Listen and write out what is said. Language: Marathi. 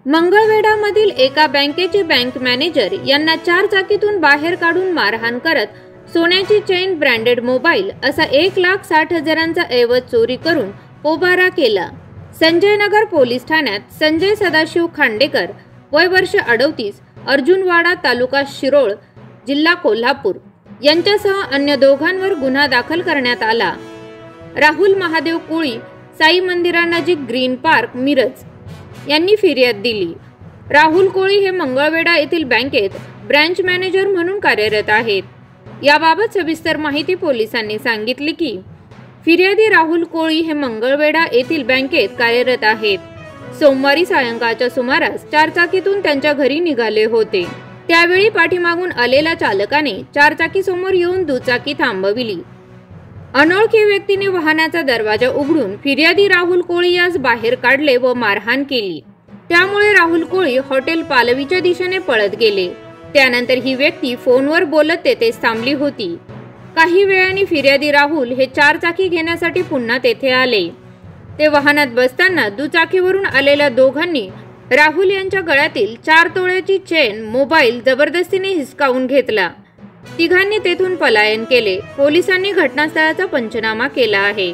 मंगळवेढामधील एका बँकेचे बँक मॅनेजर यांना 4 चाकीतून बाहेर काढून मारहाण करत सोन्याची चेन, ब्रँडेड मोबाईल असा 1,60,000चा ऐवज चोरी करून पोबारा केला। संजयनगर पोलीस ठाण्यात संजय सदाशिव खांडेकर वय वर्ष 38, अर्जुनवाडा, तालुका शिरोळ, जिल्हा कोल्हापूर यांच्यासह अन्य दोघांवर गुन्हा दाखल करण्यात आला। राहुल महादेव कोळी, साई मंदिरानजीक ग्रीन पार्क, मिरज यांनी फिर्याद दिली। राहुल कोळी हे मंगळवेढा येथील बँकेत ब्रांच मॅनेजर म्हणून कार्यरत आहेत। याबाबत सविस्तर माहिती पोलिसांनी सांगितली की फिर्यादी राहुल कोळी हे मंगळवेढा येथील बँकेत कार्यरत आहेत। सोमवारी सायंकाळच्या सुमारास 4 चाकीतून त्यांच्या घरी निघाले होते। त्यावेळी पाठीमागून आलेल्या चालकाने 4 चाकी समोर येऊन दुचाकी थांबविली। अनोळखी व्यक्तीने वाहनाचा दरवाजा उघडून फिर्यादी राहुल कोळी यास बाहेर काढले व मारहाण केली। त्यामुळे राहुल कोळी हॉटेल पालवीच्या दिशेने पळत गेले। त्यानंतर ही व्यक्ती फोनवर बोलत तेथेच थांबली होती। काही वेळाने फिर्यादी राहुल हे 4 चाकी घेण्यासाठी पुन्हा तेथे आले। ते वाहनात बसताना दुचाकीवरून आलेल्या दोघांनी राहुल यांच्या गळ्यातील 4 तोळ्याची चेन, मोबाईल जबरदस्तीने हिसकावून घेतला। तिघांनी तेथून पलायन केले। पोलिसांनी घटनास्थळाचा पंचनामा केला आहे।